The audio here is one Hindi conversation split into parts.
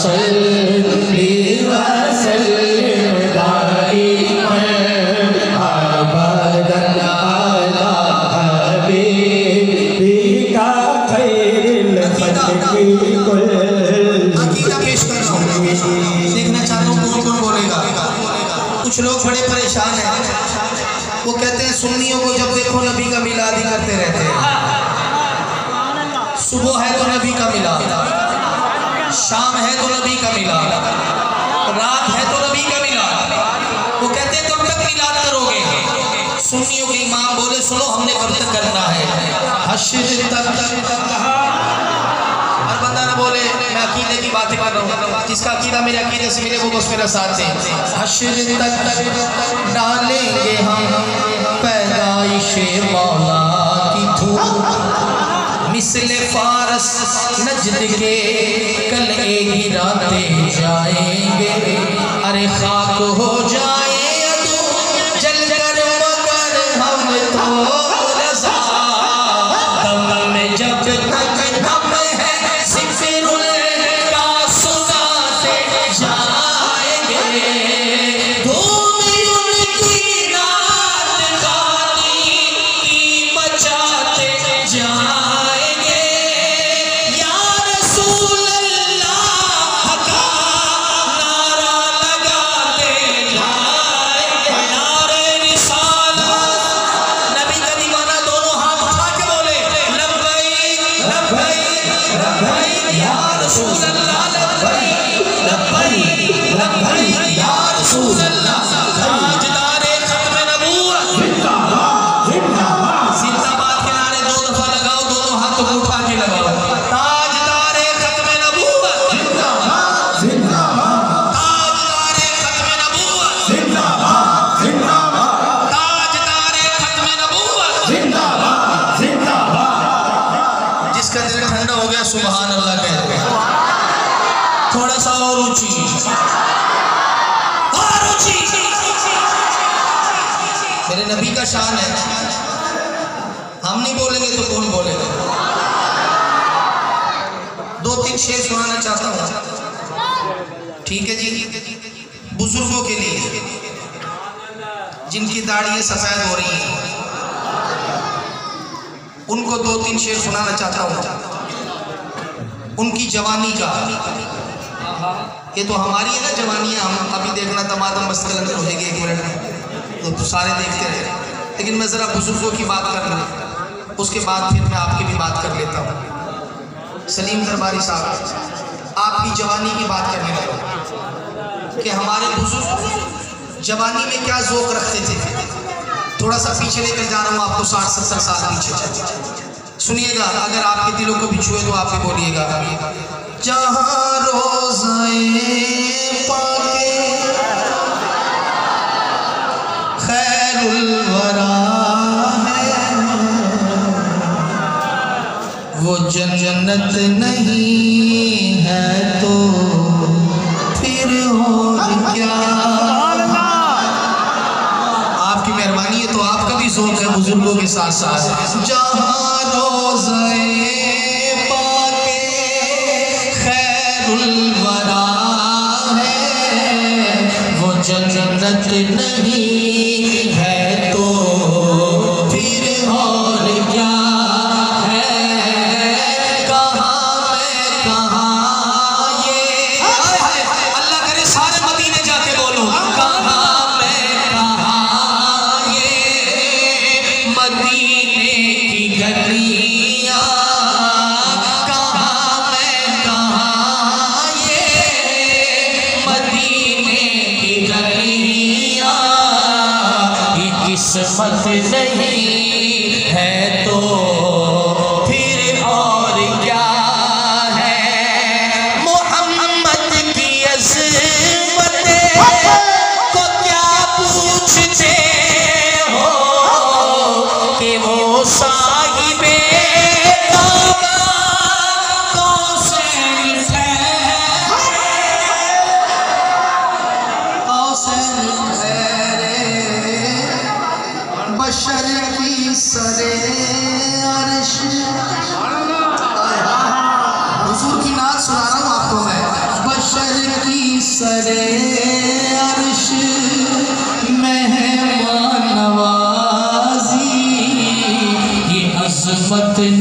सल्ली व सल्लिम दाइमन अबदन अला हबीबिका खैरिल खल्क़ि कुल। अकीदा पेश कर रहा हूँ, देखना चाहता हूँ कौन कौन बोलेगा। कुछ लोग बड़े परेशान हैं, वो कहते हैं सुन्नियों को जब देखो नबी का मिलाद ही करते रहते हैं। सुबह है तो नबी का मिलाद, शाम है तो नबी का मिलाद, रात है तो नबी का मिलाद। वो कहते हैं कब तक मिलाद करोगे? सुन्नियों के इमाम बोले सुनो हमने कब तक करना है, हश्र तक। हर बंदा ना बोले मैं अकीदे की बातें कर रहा हूँ, जिसका अकीदा मेरे अकीदे से मिले वो बस मेरा साथ दे। हश्र तक डालेंगे हम पैदाइशे मौला की धूप, मिसले फारस नजद के कल गिराते जाएंगे। अरे खाक हो जाए अदू जल कर मगर हम तो रज़ा, दम में जब तक दम है ज़िक्रुल का सुनाते जाएंगे। धूम उनकी रात काली की मचाते जाएंगे। या रसूल अल्लाह का नारा लगाते जाएंगे। नारे रिसालत, नबी का दीवाना दोनों हाथ उठा के बोले लब्बैक लब्बैक लब्बैक या रसूल अल्लाह, लब्बैक लब्बैक लब्बैक या रसूल अल्लाह। ताजदारे खत्म नबूवत जिंदाबाद के नारे दो दफा लगाओ, दोनों हाथों को उठा के लगाओ। ताजदारे खत्म नबूवत जिंदाबाद जिंदाबाद, ताजदारे खत्म नबूवत जिंदाबाद जिंदाबाद, ताजदारे खत्म नबूवत जिंदाबाद जिंदाबाद। जिसका दिल ठंडा हो गया सुभान अल्लाह कह दो। थोड़ा सा और ऊंची, और ऊंची। मेरे नबी का शान है, हम नहीं बोलेंगे तो कौन बोलेगा? दो तीन शेर सुनाना चाहता हूँ, ठीक है जी। बुजुर्गों के लिए जिनकी दाढ़ियाँ सफेद हो रही हैं, उनको दो तीन शेर सुनाना चाहता हूँ। उनकी जवानी का, ये तो हमारी है ना जवानी है, हम अभी देखना तमाम मस्त के अंदर हो जाएगी 1 मिनट में, तो सारे देखते रहे। लेकिन मैं ज़रा बुजुर्गों की बात कर लूँ, उसके बाद फिर मैं आपकी भी बात कर लेता हूँ। सलीम दरबारी साहब, आपकी जवानी की बात करने लगा कि हमारे बुजुर्ग जवानी में क्या ज़ौक़ रखते थे। थोड़ा सा पीछे लेकर जा रहा हूँ आपको, 60-70 साल पीछे। सुनिएगा, अगर आपके दिलों को भी छुए तो आप भी बोलिएगा। जहाँ रोज़े पाके खैरुल वरा है, वो जन्नत नहीं है तो फिर और क्या। आपकी मेहरबानी है तो आपका भी ज़ौक़ है बुजुर्गों के साथ साथ। जहाँ रोज़े पाके खैरुल वरा है, वो जन्नत नहीं है तो फिर और क्या है। कहाँ मैं कहाँ ये, अल्लाह करे सारे मदीने जाके बोलो। कहाँ मैं कहाँ ये मदीने की गलियाँ, कहाँ मैं कहाँ ये मदीने की गलियाँ।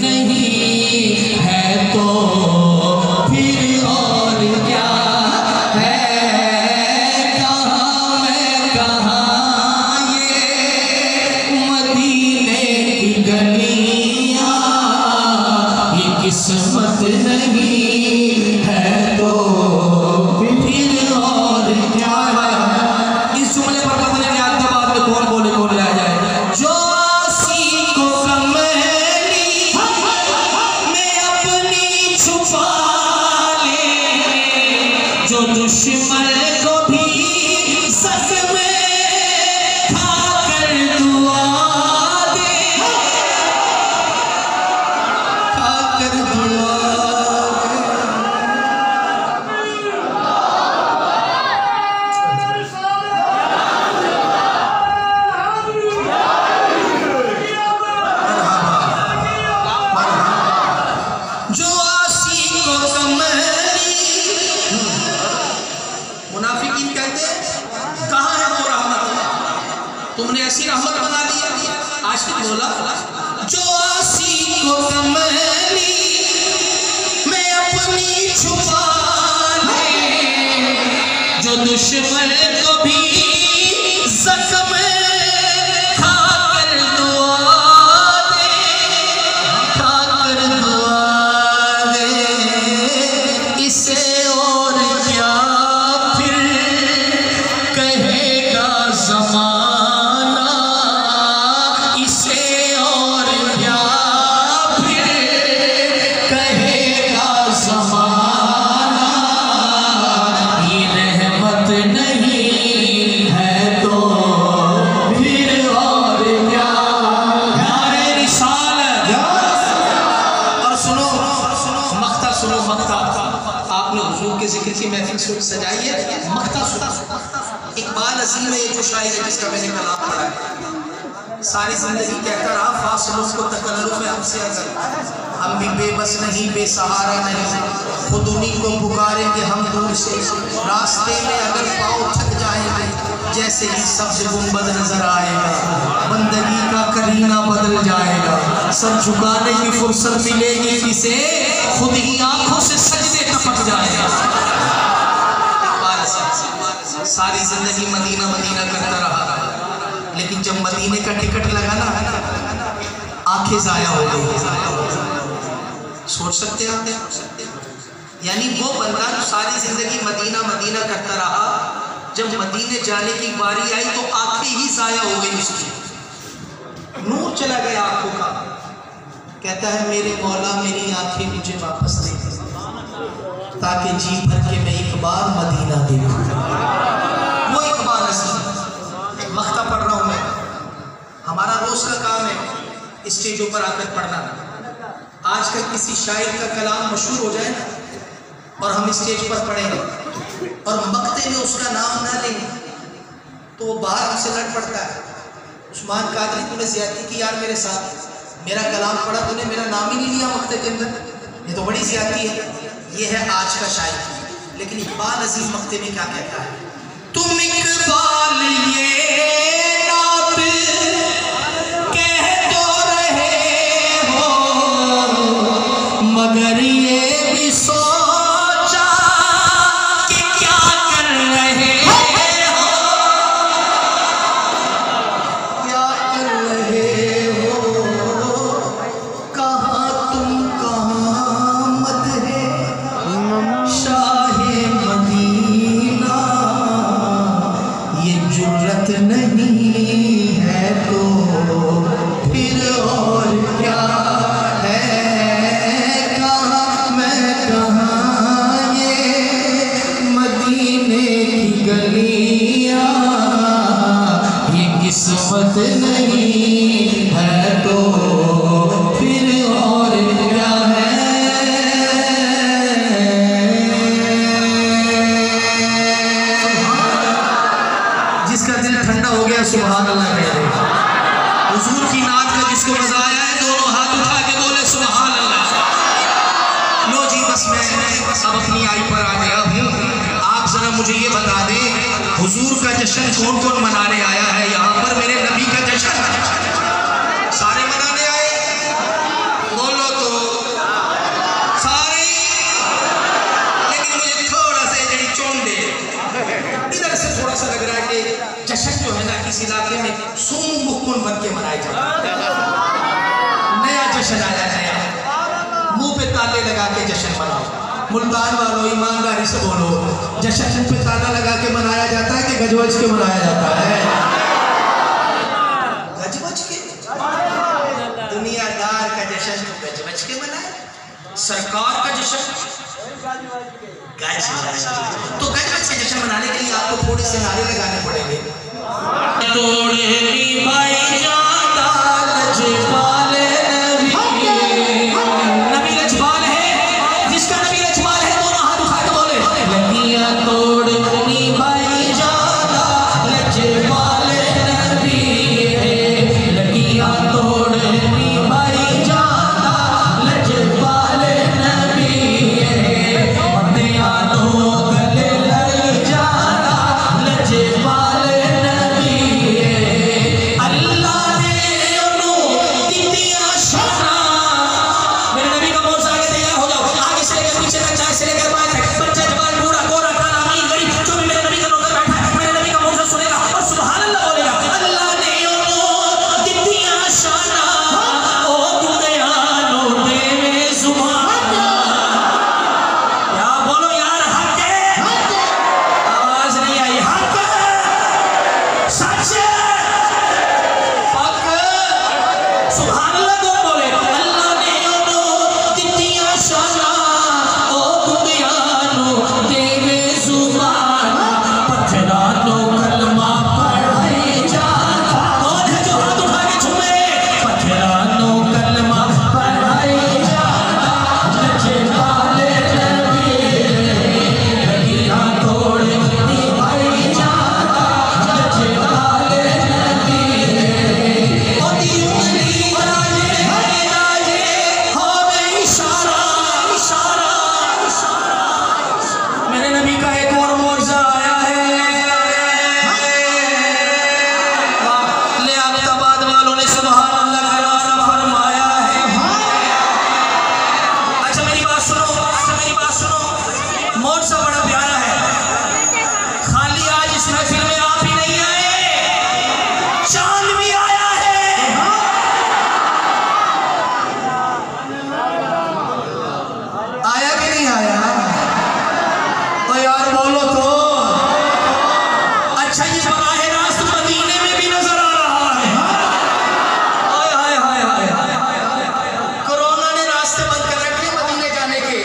नहीं है तो फिर और क्या है, कहाँ मैं कहाँ ये मदीने की गलियाँ, ये किस्मत नहीं है तो फिर और क्या है। इस जुमले पर बदले बाद में कौन बोले कौन रह जाए। जो आसी को कमली में अपनी छुपा ले, जो दुश्मन को भी सच में खाकर दुआ दे, खाकर दुआ जो आसी को कमली। मुनाफिकीन कहते हैं कहाँ है वो रहमत, तुमने ऐसी रहमत बना दी। आशिक बोला जो आसी को कमली में अपनी छुपा ले, जो दुश्मन को भी जख्म खाकर दुआ दे, खाकर दुआ दे, इसे और क्या फिर कहेगा ज़माना, इसे और क्या फिर कहेगा ज़माना, ये रहमत नहीं है तो फिर और क्या। यारे रिसालत और सुनो मक्ता, सुनो मक्ता। आपने हुजूर के जिक्र की महफिल सजाई है, मक्ता सुनो। इकबाल अजीम में ये जो शायर है जिसका मैंने कलाम पढ़ा है, सारी जिंदगी कहता रहा फासलों को तकल्लुफ में हमसे अगर, हम भी बेबस नहीं बेसहारा नहीं, खुद उन्हीं को पुकारेंगे हम दूर से, रास्ते में अगर पाँव थक जाएंगे जैसे ही सब्ज गुंबद नजर आएगा, बंदगी का करीना बदल जाएगा, सर झुकाने की फुर्सत मिलेगी किसे, खुद ही आंखों से सजदे टपक जाएगा। सारी जिंदगी मदीना मदीना करता रहा, लेकिन जब मदीने का टिकट लगा ना आंखें जाया हो गई। सोच सकते हैं, यानी वो बंदा जो सारी जिंदगी मदीना मदीना करता रहा, जब मदीने जाने की बारी आई तो आंखें ही जाया हो गई उसकी, नूर चला गया आंखों का। कहता है मेरे मौला मेरी आंखें मुझे वापस दे, ताकि जी भर के मैं एक बार मदीना देखूं। वो इकबाल अजीम मख्ता पढ़ रहा हूँ मैं। हमारा रोज का काम है स्टेजों पर आकर पढ़ना। आजकल किसी शायर का कलाम मशहूर हो जाए ना और हम स्टेज पर पढ़ेंगे और मक्ते में उसका नाम ना लेंगे तो वो बाहर हमसे लड़ पड़ता है। उस्मान कादरी तूने ज़्यादती की यार मेरे साथ, मेरा कलाम पढ़ा तूने, मेरा नाम ही नहीं लिया मक्ते के अंदर, ये तो बड़ी ज़्यादती है। ये है आज का शायर। लेकिन इकबाल अजीज मक्ते में क्या कहता है, तुम इकबाल ये नात कह तो रहे हो, मगर ये भी सोचा कि क्या कर रहे हो, क्या कर रहे हो, कहाँ तुम कहाँ मत है शाहे मदीना, ये जुर्रत नहीं है तो फिर और क्या है, कहाँ मैं कहाँ ये मदीने की गलियाँ, ये किस्मत नहीं है तो फिर और क्या है। जिसका दिल ठंडा हो गया सुभान अल्लाह कह दे। हुजूर की नात का जिसको मजा आया है दोनों हाथ उठा के बोले सुभान अल्लाह। लो जी बस मैं अब अपनी आई पर आ गया हूँ। आप जरा मुझे ये बता दें हुजूर का जश्न कौन कौन मनाने आया है यहाँ पर, मेरे नबी का जश्न सारे मनाने आए, बोलो तो इलाके में सोमू मुक्कुन बन के मनाए जाते हैं। नया जश्न आया, नया मुंह पे ताले लगा के जश्न मनाओ। मुल्तान वालों ईमानदारी से बोलो, जश्न मुंह पे ताला लगा के मनाया जाता है कि गजवज के मनाया जाता है? गजवज के। दुनियादार का जश्न तो गजवज के मनाए, सरकार का जश्न तो गजवज के जश्न मनाने के लिए आपको थोड़े से नारे लगाने पड़ेंगे। नबी लजपाल है, जिसका नबी लजपाल है दोनों हाथ उठा के बोले लगिया तोड़नी भाई जादा लजपाल नबी है, लगिया तोड़नी भाई जादा लजपाल नबी है, मतिया तो गले लग जादा लजपाल नबी है। अल्लाह ने उन्हों दितिया शाना। मेरे नबी का मौसा आगे तैयार हो जाओ, आगे से लेकर पीछे तक, चाहे से लेकर बाएं तक, बच्चा जवान बूढ़ा गोरा काला अमीर गरीब जो भी मेरे नबी का नौकर बैठा है, मेरे नबी का मौसा सुनेगा और सुभान अल्लाह बोलेगा। अल्लाह ने उन्हों दितिया शाना, ओ दुनियानो देवे जुबान। क्या बोलो यार, हक है? आवाज नहीं आई। हक, सच, हक, सुभान अल्लाह कौन बोले? अल्लाह ने उन्हों दितिया शाना, ओ दुनियानो देवे जुबान, पत्थरानो कलमा पढ़ाए जाता। कौन है जो हाथ उठा के झूमे? पत्थरानो कलमा पढ़ाए जाता, लजपाल नबी लगिया तोड़नी भाई जाता, लजपाल नबी ओ दीवानी राजे राजे हो में इशारा इशारा इशारा। मेरे नबी का एक और मौजज़ा आया है। लियाकताबाद वालों ने सुभान अल्लाह का नारा फरमाया है। अच्छा मेरी बात सुनो, मौजज़ा बड़ा प्यारा है। खाली आज इस महफिल में आप ही नहीं आए, चांद भी आया है। आया कि नहीं आया? तो यार बोलो तो। अच्छा ये बराह रास्त मदीने में भी नजर आ रहा है। हाय हाय हाय हाय हाय हाय हाय। कोरोना ने रास्ते बंद कर रखे मदीने जाने के।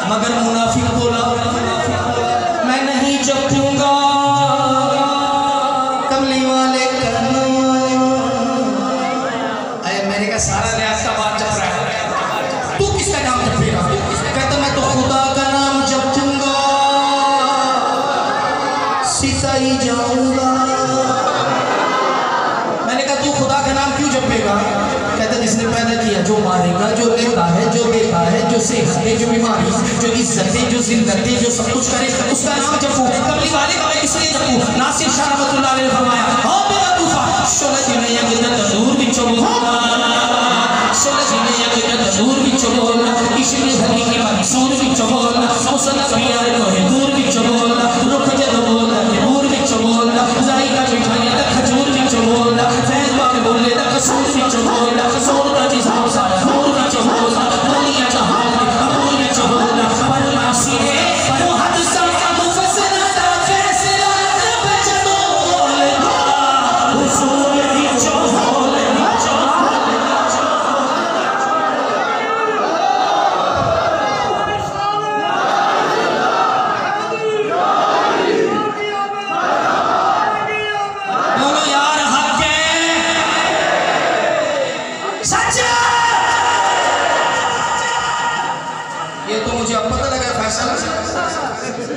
मगर मुनाफिक बोला मैं नहीं जपूंगा कमली वाले करनो। अरे मैंने कहा सारा रियाज का बात जप रहा है, तू किसका नाम जपेगा? कहता मैं तो खुदा का नाम जपूंगा, सीता ही जाऊंगा। मैंने कहा तू खुदा का नाम क्यों जपेगा? कहता जिसने पैदा किया, जो मारेगा, जो लेता है, जो देता है, जो सेहत है, जो बीमारी, जो इज्जत है, जो जिल्लत है, जो सब कुछ करे, उसका नाम जपू। कमली वाले का मैं इसलिए जपू। नासिर शाह रहमतुल्लाह अलैहि ने फरमाया हां मेरा तूफा शोले जिने या गिदत दूर भी चबोला, शोले जिने या गिदत दूर भी चबोला, इश्क़ हकीकी मंसूर भी चबोला, मुसन्नफ यार को दूर भी चबोला, रुख जद बोला दूर भी चबोला, जायका मिठाई दा खजूर भी चबोला, फैज बाग बोले दा कसूर भी चबोला, सोर का जिस्म सारा नूर भी चबोला, दुनिया जहान की कबूल भी चबोला, पर नासिर वो हद समा मुफस्सिला दा फैसला जब चबोला, हुजूर भी चबोला।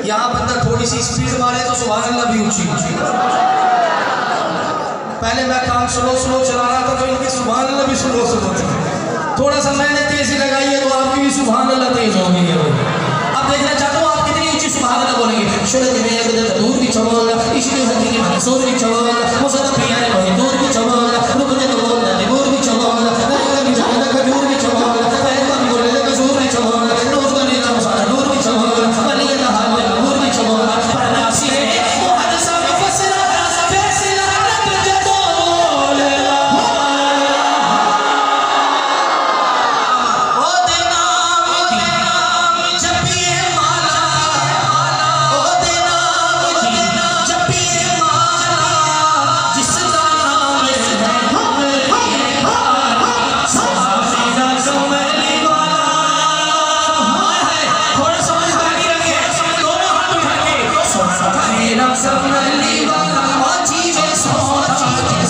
यहाँ बंदा थोड़ी सी स्पीड मारे तो सुभान अल्लाह भी ऊंची। पहले मैं काम स्लो चला रहा था तो इनकी सुभान अल्लाह भी स्लो थी। थोड़ा सा मैंने तेजी लगाई है तो आपकी भी सुभान अल्लाह तेज हो गई है। अब देखना चाहता हूँ आप कितनी ऊंची सुभान अल्लाह बोलेंगे। शोले जिने या गिदत दूर भी चबोला, इश्क़ हकीकी मंसूर भी चबोला, मुसन्नफ यार को दूर भी चबोला, रुक जद बोला दूर भी चबोला, जायका मिठाई दा खजूर भी चबोला, फैज बाग बोले दा कसूर भी चबोला, रोज़ का निज़ाम सारा नूर भी चबोला, वली दा हाल नूर भी चबोला, पर नासिर वो हद समा फैसला रब जबोला। ओ दे नाम जपिए माला, ओ दे नाम जपिए माला, जिसका नाम है कमली वाला, साफिरा कमली वाला। थोड़ा समझ बाकी रखिए, दोनों हाथ उठा के साफिरा कमली वाला, ओ जीवे सोना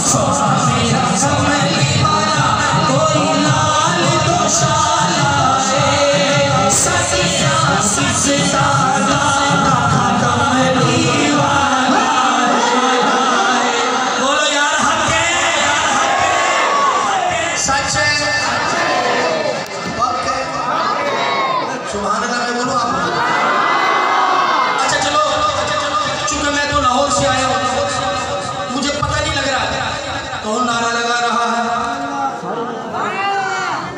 साफिरा कमली वाला, कोई लाल तो शाला है, सैया सितारा कमली वाला। बोलो यार हक है, सच है, वक्त है। सुभान अल्लाह मैं बोलूं आप? अच्छा चलो, चूंकि मैं तो लाहौर से आया हूँ, मुझे पता नहीं लग रहा कौन नारा लगा रहा है,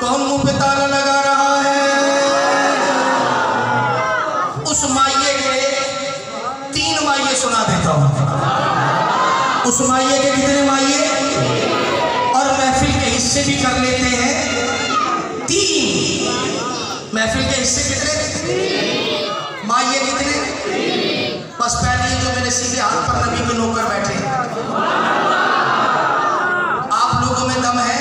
कौन मुंह पे ताला लगा रहा है। उस माइये के 3 माइये सुना देता हूँ। उस माइये के कितने माइये? और महफिल के हिस्से भी कर लेते हैं 3। महफिल के हिस्से कितने? माइये कितने? बस पहले ही जो मेरे सीधे हाथ पर नबी के नौकर बैठे हैं। आप लोगों में दम है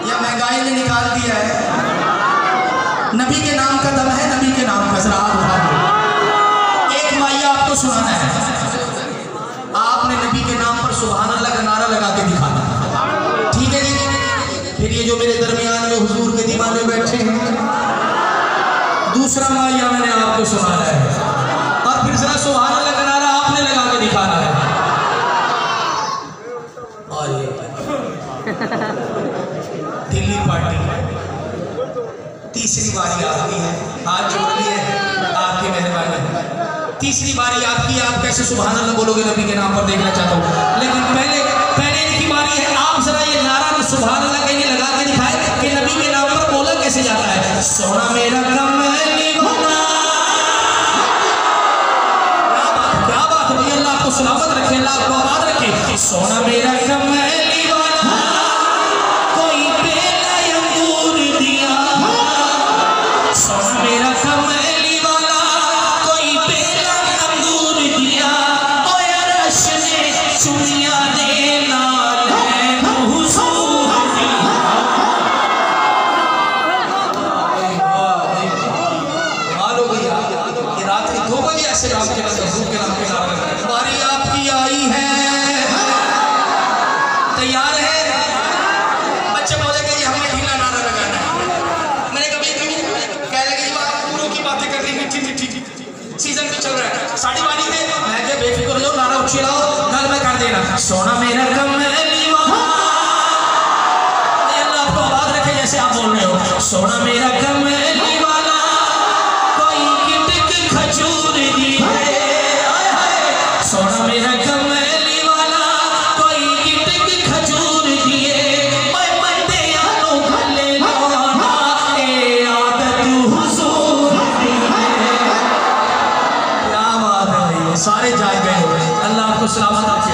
या महंगाई ने निकाल दिया है? नबी के नाम का दम है, नबी के नाम का जरा हाथ उठा दो। एक माइया आपको सुनाना है, आपने नबी के नाम पर सुभान अल्लाह का नारा लगा के दिखाना, ठीक है जी? फिर ये जो मेरे दरमियान में हुजूर के दीवाने बैठे हैं, दूसरा माइया मैंने आपको सुनाना है, और फिर जरा सुभान अल्लाह का नारा आपने लगा के दिखाना है। और ये दिल्ली पार्टी तीसरी बारी आपकी है, हाथ जोड़ लिए आपकी मेहरबानी। तीसरी बारी आपकी है, आप कैसे सुभान अल्लाह बोलोगे नबी के नाम पर देखना चाहता हूँ। लेकिन पहले इनकी बारी है, आप जरा ये नारा सुभान अल्लाह कहीं लगा के दिखाए कि नबी के नाम पर बोला कैसे जाता है। सोना मेरा कमली वाला, क्या बात है, अल्लाह आपको सलामत रखे, अल्लाह आपको आबाद रखे। सोना मेरा कमली वाला, कोई बेला अंगूर दिया, सोना मेरा कमली वाला, कोई बेला अंगूर दिया, ओ यार अशने चुनिया दे नाल है हुजूर दी। चिल्लाओ, गल में कर देना। सोना मेरा कमली वाला, अल्लाह आपको आवाज रखे जैसे आप बोल रहे हो। सोना मेरा कमली वाला, कोई गिटक खजूर दी है। सोना मेरा कमली वाला, कोई गिटक खजूर दिए। मैं मंदे यानो गले लाना, ए आदत हुजूर दी है। क्या बात है भाई, सारे जाग गए हुए। अल्लाह आपको सलामत रखे।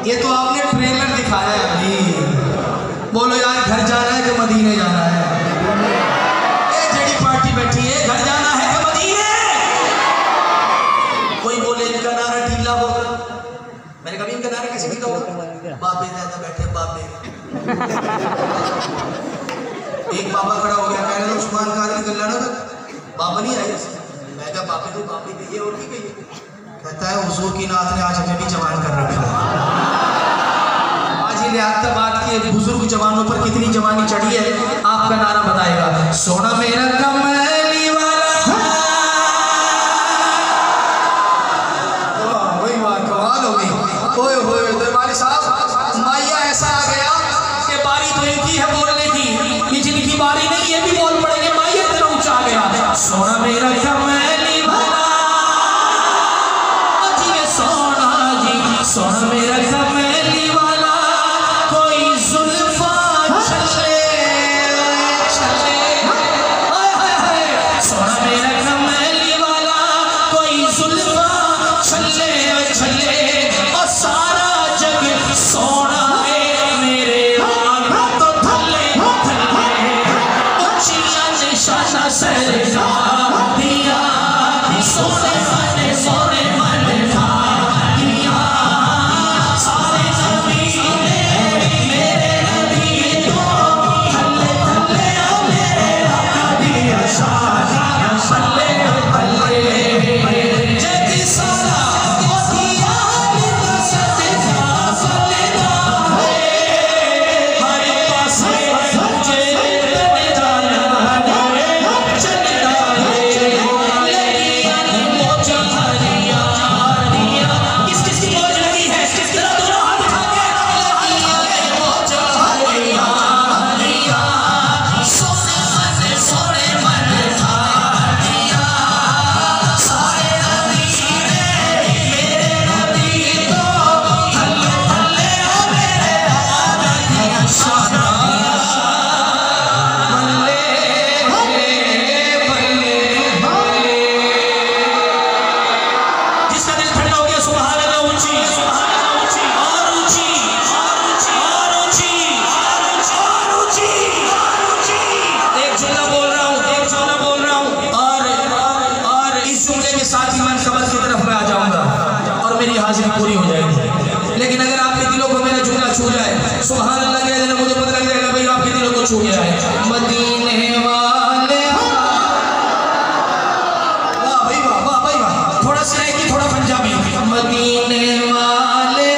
ये तो आपने ट्रेलर दिखाया है अभी। बोलो यार, घर जाना है कि मदीने जाना है? ये जेडी पार्टी बैठी है, घर जाना है कि मदीने? कोई बोले इनका नारा ढीला होगा। मैंने कभी इनका नारा कैसे ढीला होगा? बाबे ज्यादा बैठे बाबे। एक बाबा खड़ा हो गया, कहने लगा उस्मान कादरी कर लेना था, बाबा नहीं आए। मैं क्या बाबे तो बाबे गई है और की गई है? कहता है हुजूर की नात ने आज हमें भी जवान कर रखा है। बात के बुजुर्ग जवानों पर कितनी जवानी चढ़ी है, आपका नारा बताएगा। सोना मेरा कमली वाला, वही बात कमाल हो गई। ओए होए दरबारी साहब, माया ऐसा आ गया कि बारी तो इनकी है बोलने की, ये जिनकी बारी नहीं ये भी बोल पड़ेंगे। माया इतना ऊंचा आ गया। सोना मेरा कमली वाला, जी सोना जी, सोना मेरा कमली वाला, कोई जुल्फा चले चले, सोना मेरा कमली वाला, कोई जुल्फा चले चले, और सारा जग सोना है मेरे आंखों तो थले थले, ऊंचिया निशाना सरका दिया, सोने मन सोने मन था दिया, सारे नबी ने मेरे नबी को थले थले मेरे आका दिया शादी बल्ले बल्ले, जग सारा दिया सदका सदका है, हर पास मुझे जाना है, चलता है लगियां मोजा हरिया हरिया। किस किस की मौज लगी है? जरा दोनों हाथ उठा के, लगियां मोजा हरिया हरिया, सोने मन था दिया, सारे नबी ने मेरे नबी को थले थले मेरे आका दिया शाना बल्ले बल्ले बल्ले। जिसका दिल ठंडा हो गया सुभान अल्लाह, ऊंची और ऊंची और ऊंची और ऊंची और ऊंची। एक जुमला बोल रहा हूँ, एक जुमला बोल रहा हूँ, और इस जुमले के साथ ही मैं कब्र की तरफ में आ जाऊंगा और मेरी हाजिरी पूरी हो जाएगी। लेकिन अगर आपके दिलों को मेरा जुमला छू जाए, सुभान अल्लाह कह देना, मुझे पता लग जाएगा भाई आपके दिलों को छू गया है। मदीने वाले, वाह भाई वाह, वाह भाई वाह। थोड़ा सराइकी, थोड़ा पंजाबी। मदीने वाले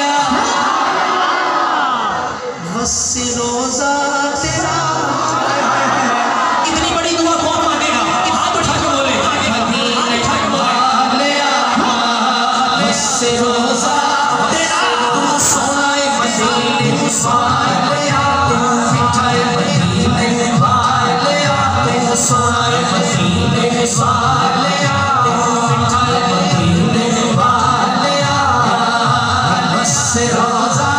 बस रोजा तेरा, इतनी बड़ी दुआ कौन मांगेगा? हाथ उठा के बोले मदीने वाले बस रोजा तेरा, तू सोना मदीने वाले, तू मीठा मदीने वाले, तू सोना मदीने वाले, तू मीठा मदीने वाले, बस रोजा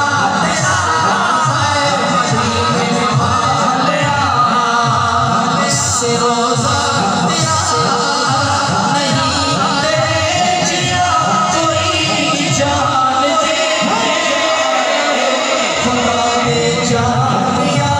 तेरा मदीने वाले, बस रोजा तेरा, नहीं तेरे जिया कोई जान दे, खुदा ने जान दिया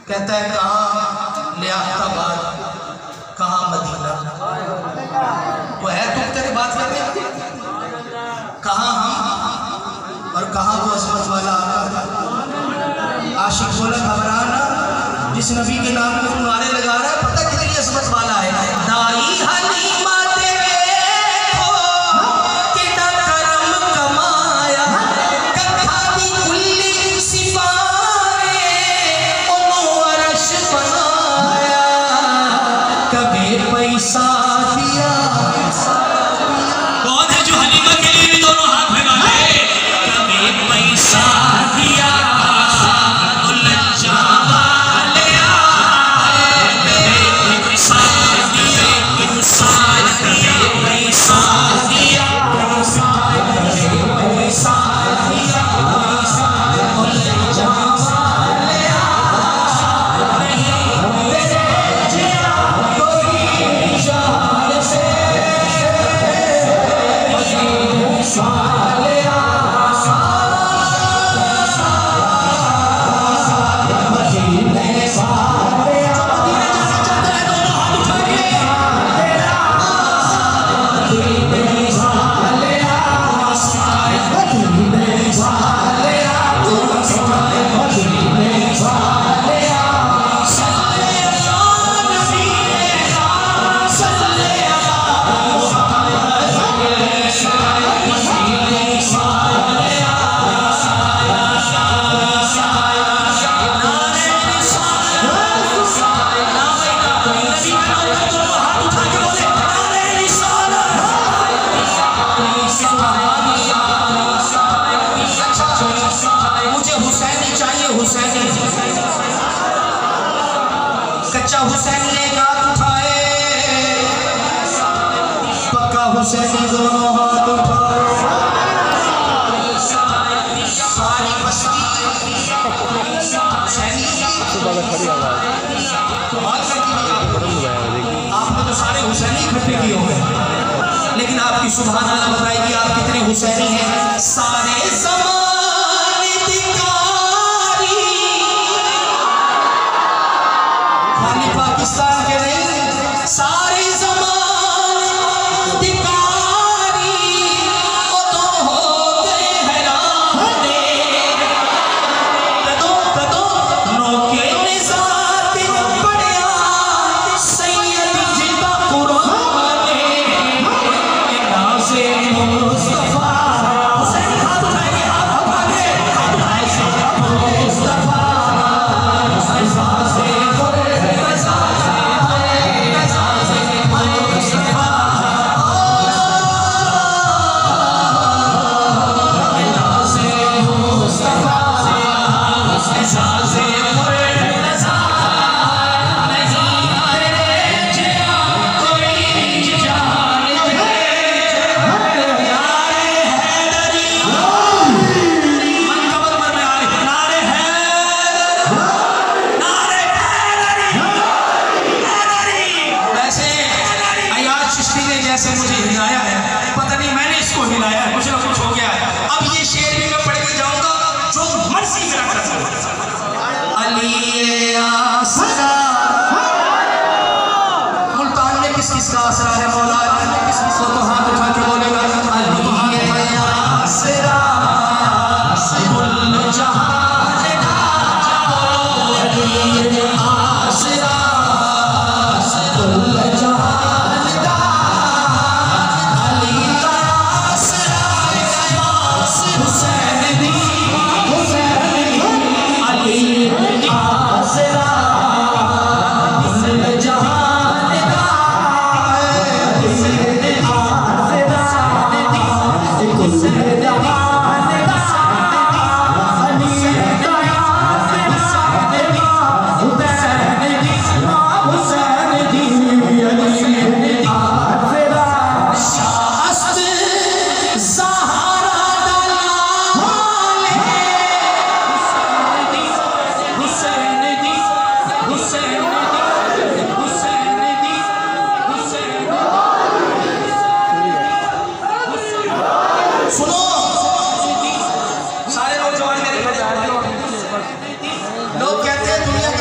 कहता है कहाँ लियाकताबाद, कहाँ मदीना। वो है तुम तेरे बात करने, कहाँ हम और कहाँ वो असमत वाला आका। आशिक बोला घबराना, जिस नबी के नाम पे तुम नारे लगा रहा है पता कितनी असमत वाला है। दाई हलीमा देखो कितना करम कमाया, कथा दी कुल्ली सिपारे ओनू अरश बनाया, कभी पैसा दिया। कौन है जो हलीमा के लिए भी दोनों हाथ लगा ले? कभी पैसा दिया कच्चा हुसैनी एक हाथ उठाए, पक्का हुसैनी दोनों हाथ उठाए। सारी बस्ती आपने तो सारे हुसैनी इकट्ठे किए होंगे, लेकिन आपकी सुभान अल्लाह बताएगी आप कितने हुसैनी हैं। सारे पाकिस्तान के नहीं, सारे ज़माने अधिकारी वो तो होते हैरान, कदों कदों नौके निज़ात पढ़िया सैयद जिंदा कुरान नाज़े मुस्तफ़ा। हुसैन हाथ उठाएंगे,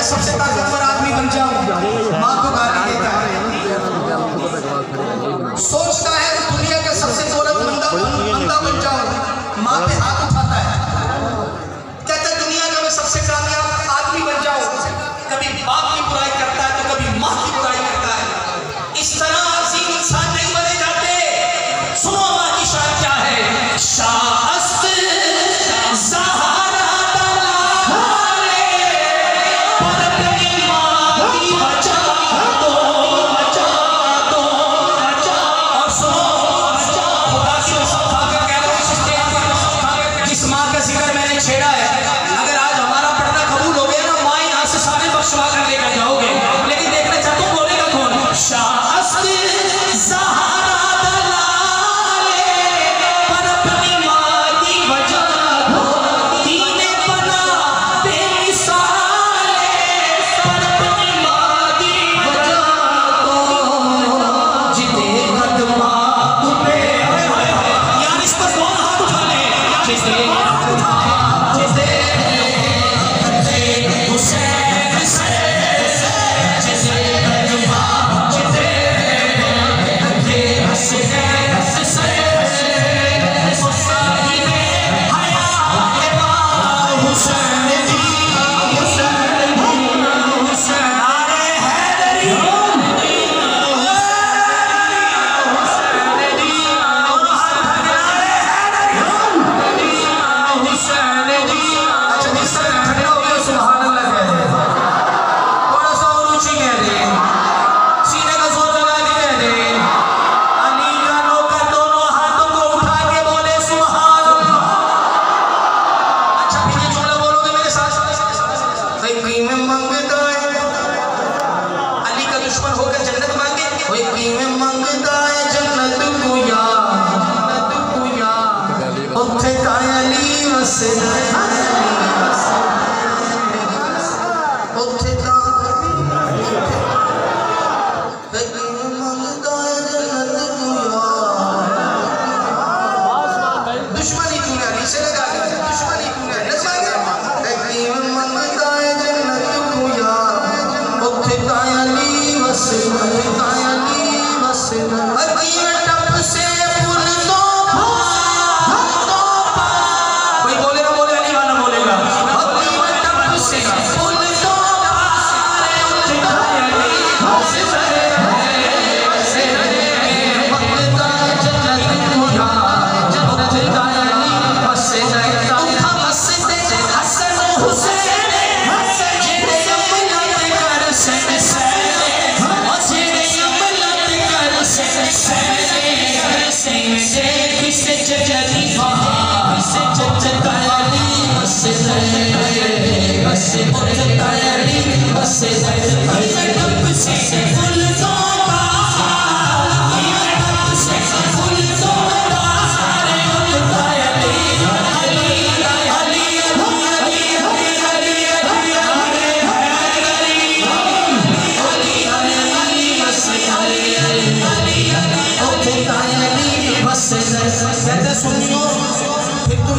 मैं सबसे ताकतवर आदमी बन जाऊं, माँ को गाली देता है। सोचता है कि दुनिया का सबसे दौलतमंद बंदा बन जाऊं, माँ पे हाथ उठाता है। कहता है दुनिया का मैं सबसे कामयाब आदमी बन जाऊं, कभी बाप की बुराई करता है तो कभी माँ की बुराई करता है। इस तरह अजीम इंसान नहीं बने जाते। सुनो माँ की शान क्या है। शाअस्त ज़हरा दलाले पर अपनी माँ की बचा दो, बचा दो, बचा। और सुनो खुदा की कसम खाकर कह रहा हूं, जिस माँ का जिक्र मैंने छेड़ा है, अगर आज हमारा पढ़ना कबूल हो गया ना, माँ यहाँ से सारे बख्शवा कर लेकर जाओगे। लेकिन देखना चाहता हूँ बोलेगा कौन। शाअस्त ज़हरा दलाले पर अपनी माँ की वजह दो, दीने बना बेमिसाले पर अपनी माँ की वजह दो, जिते कदमा पे यार इस पर कौन हाथ उठा ले, जिते हुसैन से जिते कदमा जिते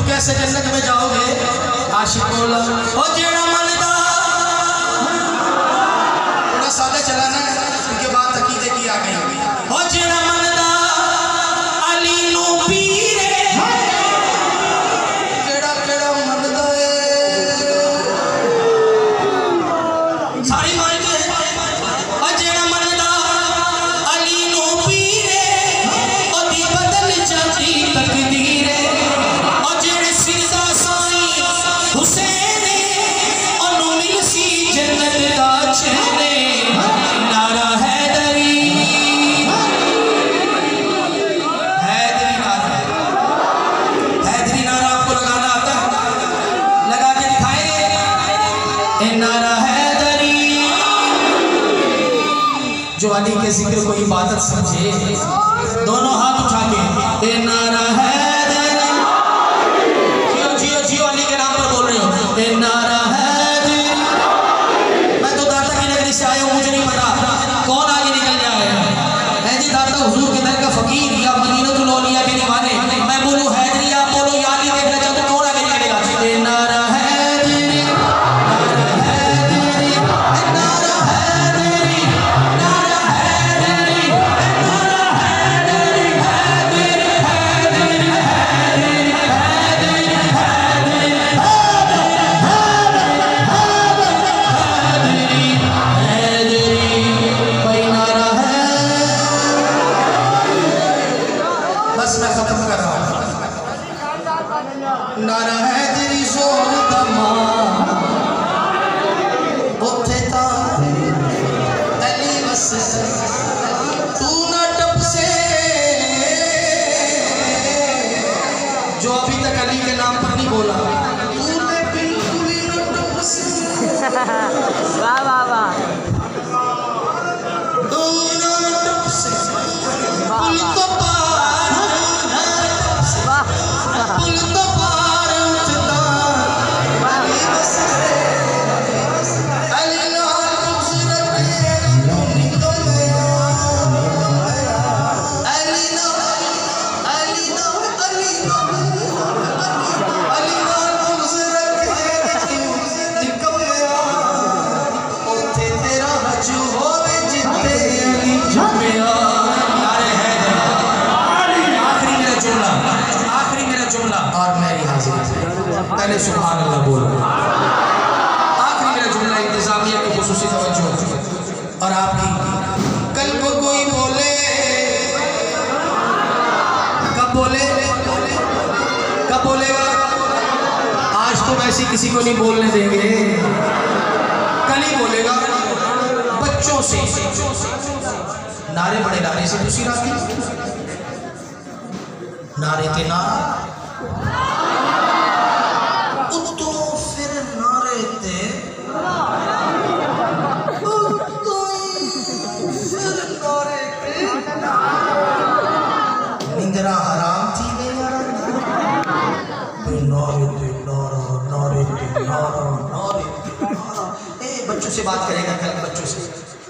कैसे जन्नत में जाओगे आशिक बोला ओ जेड़ा मनदा थोड़ा सादा चलाना है उनके बाद अकीदे की आ गई ओ जेड़ा मनदा अली नु पीरे केड़ा केड़ा मनदा है सारी माइक है ओ जेड़ा मनदा अली नु पीरे ओदी बदल जाती तकदीर जो अली के जिक्र को इबादत समझे दोनों हाथ उठा के नारा हैदरी जियो जियो जियो अली के नाम पर बोल रहे हो नारा हैदरी। मैं तो दाता की नगरी से आया हूँ, मुझे नहीं पता कौन आगे निकल जाएगा। है जी दाता हुजूर के दर का फकीर या मदीनतुल औलिया के दीवाने। मैं बोलूँ हैदरी आप बोलो या अली, देखना चाहते कौन आगे निकलेगा। नारा हैदरी नारा हैदरी वाह वाह वाह पहले सुभान अल्लाह बोलो। आखिरी मेरा जुमला इंतजामिया की खुसूसी तवज्जो और आपकी। कल को कोई बोले, कब बोले, कब बोलेगा? आज तो वैसे किसी को नहीं बोलने देंगे, कल ही बोलेगा बच्चों से। नारे बड़े नारे से दूसरी रात नारे के नारा निंद्रा हराम थी बच्चों से बात करेगा कल, बच्चों से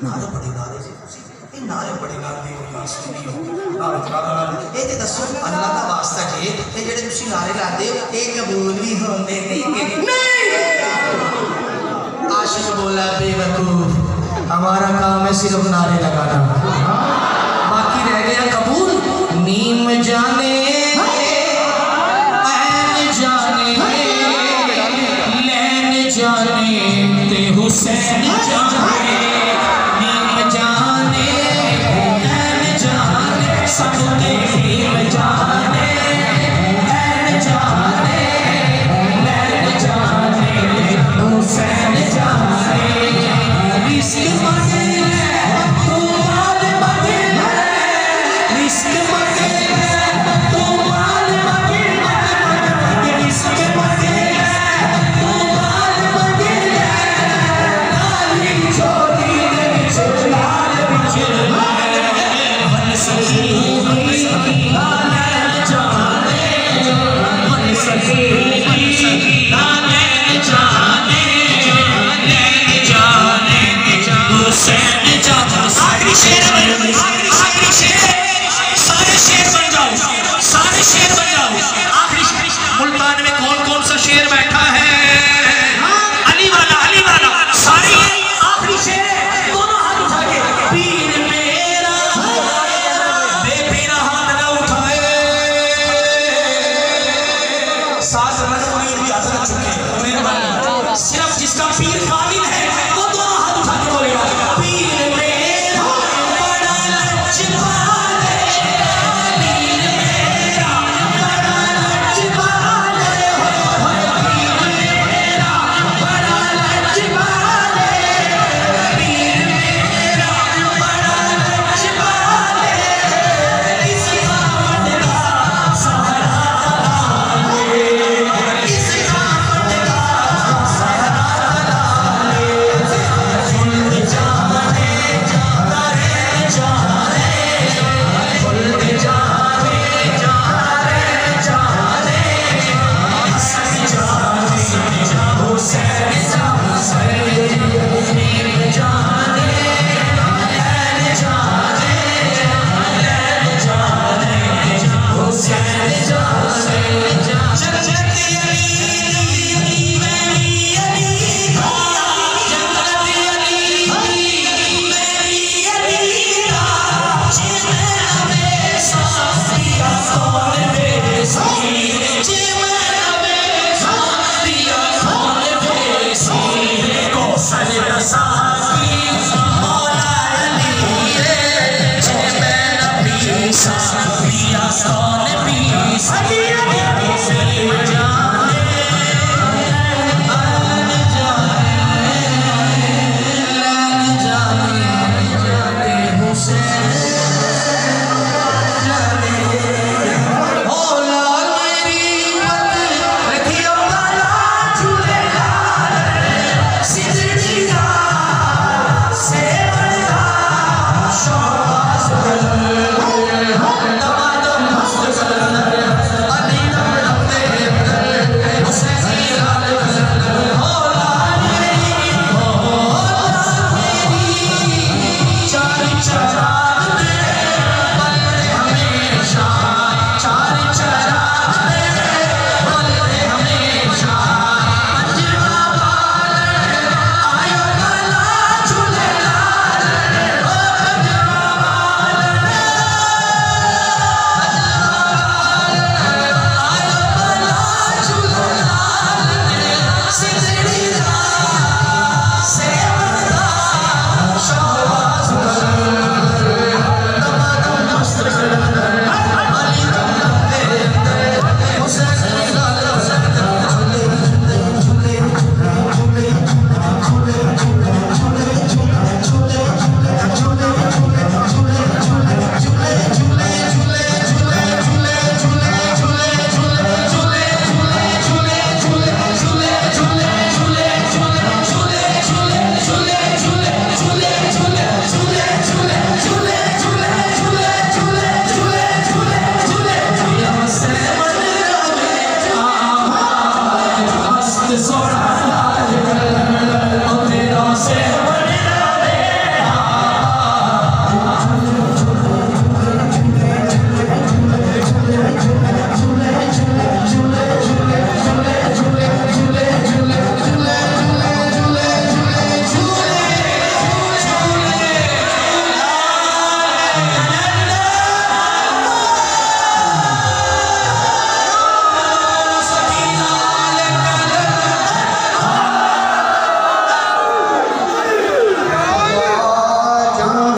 नारे पड़े नारे से नारे पड़े नारे ये दसो अल्लाह का वास्ता जे ये जेडे तुसी नारे लाते हो ये कबूल भी होंदे नहीं। आशिक बोला बेवकूफ, हमारा काम है सिर्फ नारे लगाना, बाकी रह गया कबूल। नीम जाने ऐन जाने लैन जाने ते हुसैन